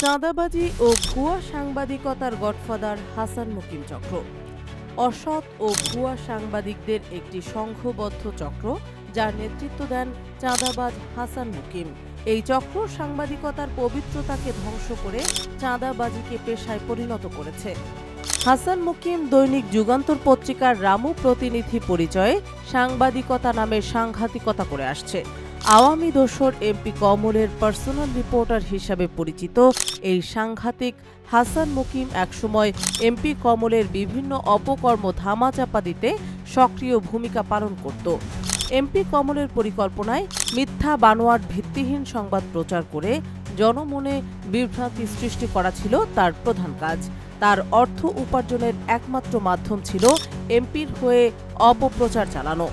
চাঁদাবাজি ও ভুয়া সাংবাদিকতার গডফাদার হাসান মুকিম চক্র। অসৎ ও ভুয়া সাংবাদিকদের একটি সংঘবদ্ধ চক্র, যার নেতৃত্ব দেন চাঁদাবাজ হাসান মুকিম। এই চক্র সাংবাদিকতার পবিত্রতাকে ধ্বংস করে চাঁদাবাজিকে পেশায় পরিণত করেছে। হাসান মুকিম দৈনিক যুগান্তর পত্রিকার রামু প্রতিনিধি পরিচয়ে সাংবাদিকতা নামে সাংঘাতিকতা করে আসছে। আওয়ামী দোসর এমপি কমলের পার্সোনাল রিপোর্টার হিসাবে পরিচিত এই সাংঘাতিক হাসান মুকিম একসময় এমপি কমলের বিভিন্ন অপকর্ম ধামাচাপা দিতে সক্রিয় ভূমিকা পালন করত। এমপি কমলের পরিকল্পনায় মিথ্যা বানোয়াট ভিত্তিহীন সংবাদ প্রচার করে জনমনে বিভ্রান্তি সৃষ্টি করা ছিল তার প্রধান কাজ। তার অর্থ উপার্জনের একমাত্র মাধ্যম ছিল এমপির হয়ে অপপ্রচার চালানো।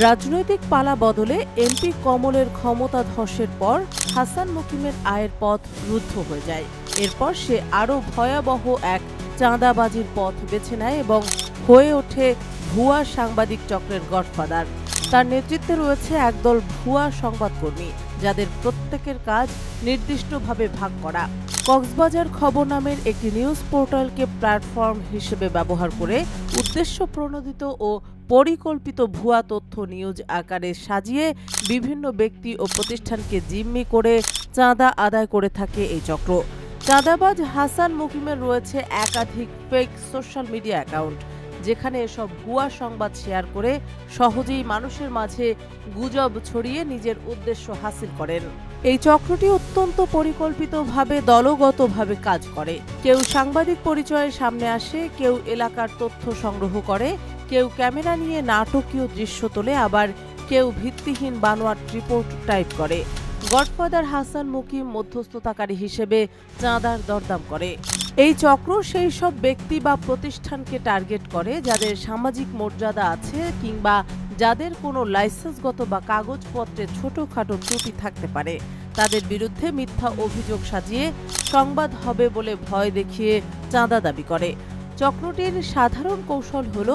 রাজনৈতিক পালা বদলে এমপি কমলের ক্ষমতা ধসের পর হাসান মুকিমের আয়ের পথ রুদ্ধ হয়ে যায়। এরপর সে আরও ভয়াবহ এক চাঁদাবাজির পথ বেছে নেয় এবং হয়ে ওঠে ভুয়া সাংবাদিক চক্রের গডফাদার। তার নেতৃত্বে রয়েছে একদল ভুয়া সংবাদকর্মী, যাদের প্রত্যেকের কাজ নির্দিষ্টভাবে ভাগ করা। কক্সবাজার খবর নামের একটি নিউজ পোর্টালকে প্ল্যাটফর্ম হিসেবে ব্যবহার করে উদ্দেশ্য প্রণোদিত ও পরিকল্পিত ভুয়া তথ্য নিউজ আকারে সাজিয়ে বিভিন্ন ব্যক্তি ও প্রতিষ্ঠানকে জিম্মি করে চাঁদা আদায় করে থাকে এই চক্র। চাঁদাবাজ হাসান মুকিমের রয়েছে একাধিক ফেক সোশ্যাল মিডিয়া অ্যাকাউন্ট, যেখানে এসব ভুয়া সংবাদ শেয়ার করে সহজেই মানুষের মাঝে গুজব ছড়িয়ে নিজের উদ্দেশ্য হাসিল করেন। এই চক্রটি অত্যন্ত পরিকল্পিতভাবে দলগতভাবে কাজ করে। কেউ সাংবাদিক পরিচয়ে সামনে আসে, কেউ এলাকার তথ্য সংগ্রহ করে, কেউ ক্যামেরা নিয়ে নাটকীয় দৃশ্য তোলে, আবার কেউ ভিত্তিহীন বানোয়াট রিপোর্ট টাইপ করে। গডফাদার হাসান মুকিম মধ্যস্থতাকারী হিসেবে চাঁদার দরদাম করে। এই চক্র সেই সব ব্যক্তি বা প্রতিষ্ঠানকে টার্গেট করে যাদের সামাজিক মর্যাদা আছে কিংবা যাদের কোনো লাইসেন্সগত বা কাগজপত্রে ছোটখাটো ত্রুটি থাকতে পারে। তাদের বিরুদ্ধে মিথ্যা অভিযোগ সাজিয়ে সংবাদ হবে বলে ভয় দেখিয়ে চাঁদা দাবি করে। চক্রটির সাধারণ কৌশল হল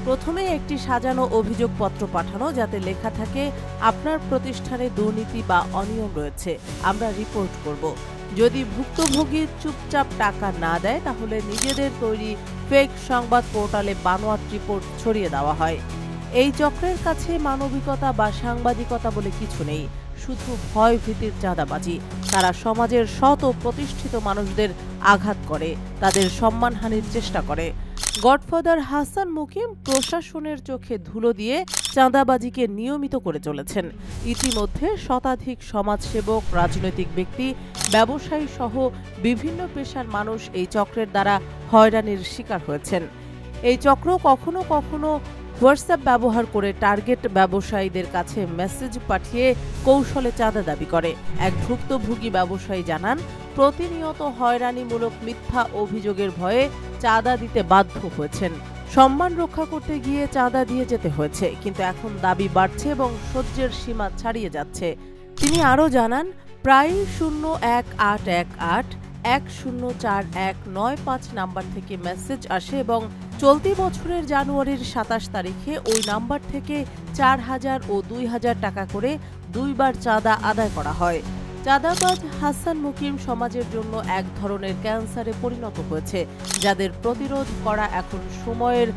প্রথমে একটি সাজানো অভিযোগপত্র পাঠানো, যাতে লেখা থাকে আপনার প্রতিষ্ঠানে দুর্নীতি বা অনিয়ম রয়েছে, আমরা রিপোর্ট করব। যদি ভুক্তভোগী চুপচাপ টাকা না দেয়, তাহলে নিজেদের তৈরি ফেক সংবাদ পোর্টালে বানোয়াট রিপোর্ট ছড়িয়ে দেওয়া হয়। এই চক্রের কাছে মানবিকতা বা সাংবাদিকতা বলে কিছু নেই, শুধু ভয় ভীতির চাঁদাবাজি। তারা সমাজের সৎ ও প্রতিষ্ঠিত মানুষদের আঘাত করে, তাদের সম্মানহানির চেষ্টা করে। গডফাদার হাসান মুকিম প্রশাসনের চোখে ধুলো দিয়ে চাঁদাবাজিকে নিয়মিত করে চলেছেন। ইতিমধ্যে শতাধিক সমাজসেবক, রাজনৈতিক ব্যক্তি, ব্যবসায়ী সহ বিভিন্ন পেশার মানুষ এই চক্রের দ্বারা হয়রানির শিকার হয়েছেন। এই চক্র কখনো কখনো হোয়াটসঅ্যাপ ব্যবহার করে টার্গেট ব্যবসায়ীদের কাছে মেসেজ পাঠিয়ে কৌশলে চাঁদা দাবি করে। এক ভুক্তভোগী ব্যবসায়ী জানান, প্রতিনিয়ত হয়রানিমূলক মিথ্যা অভিযোগের ভয়ে চাঁদা দিতে বাধ্য হয়েছেন। সম্মান রক্ষা করতে গিয়ে চাঁদা দিয়ে যেতে হয়েছে, কিন্তু এখন দাবি বাড়ছে এবং সহ্যের সীমা ছাড়িয়ে যাচ্ছে। তিনি আরও জানান, প্রায় 0118104195 নাম্বার থেকে মেসেজ আসে এবং চলতি বছরের জানুয়ারির 27 তারিখে ওই নাম্বার থেকে 4000 ও 2000 টাকা করে দুইবার চাঁদা আদায় করা হয়। চাঁদাবাজ হাসান মুকিম সমাজের জন্য এক ধরনের ক্যান্সারে পরিণত হয়েছে, যাদের প্রতিরোধ করা এখন সময়ের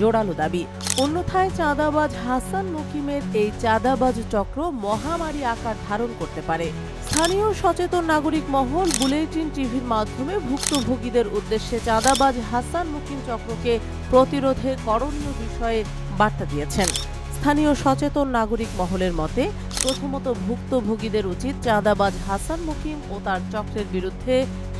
জোরালো দাবি। অন্যথায় চাঁদাবাজ হাসান মুকিমের এই চাঁদাবাজ চক্র মহামারী আকার ধারণ করতে পারে। স্থানীয় সচেতন নাগরিক মহল বুলেটিন টিভির মাধ্যমে ভুক্তভোগীদের উদ্দেশ্যে চাঁদাবাজ হাসান মুকিম চক্রকে প্রতিরোধে করণীয় বিষয়ে বার্তা দিয়েছেন। স্থানীয় সচেতন নাগরিক মহলের মতে, প্রথমত ভুক্তভোগীদের উচিত চাঁদাবাজ হাসান মুকিম ও তার চক্রের বিরুদ্ধে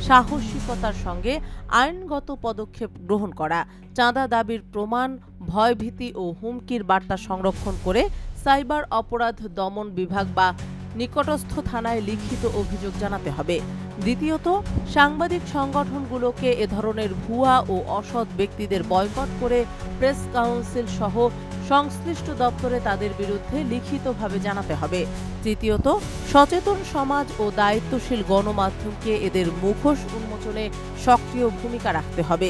সাহসিকতার সঙ্গে আইনগত পদক্ষেপ গ্রহণ করা, চাঁদা দাবির প্রমাণ, ভয়ভীতি ও হুমকির বার্তা সংরক্ষণ করে সাইবার অপরাধ দমন বিভাগ বা নিকটস্থ থানায় লিখিত অভিযোগ জানাতে হবে। দ্বিতীয়ত, সাংবাদিক সংগঠনগুলোকে এ ধরনের ভুয়া ও অসৎ ব্যক্তিদের বয়কট করে প্রেস কাউন্সিল সহ সংশ্লিষ্ট দপ্তরে তাদের বিরুদ্ধে লিখিতভাবে জানাতে হবে। তৃতীয়ত, সচেতন সমাজ ও দায়িত্বশীল গণমাধ্যমকে এদের মুখোশ উন্মোচনে সক্রিয় ভূমিকা রাখতে হবে।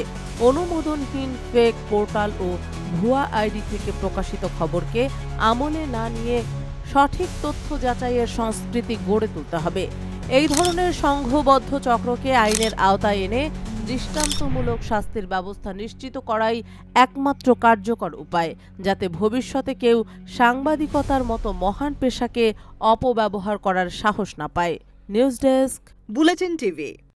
অনুমোদনহীন ফেক পোর্টাল ও ভুয়া আইডি থেকে প্রকাশিত খবরকে আমলে না নিয়ে সঠিক তথ্য যাচাইয়ের সংস্কৃতি গড়ে তুলতে হবে। এই ধরনের সংঘবদ্ধ চক্রকে আইনের আওতায় এনে দৃষ্টান্তমূলক শাস্তির ব্যবস্থা নিশ্চিত করাই একমাত্র কার্যকর উপায়, যাতে ভবিষ্যতে কেউ সাংবাদিকতার মতো মহান পেশাকে অপব্যবহার করার সাহস না পায়। News desk, bulletin TV.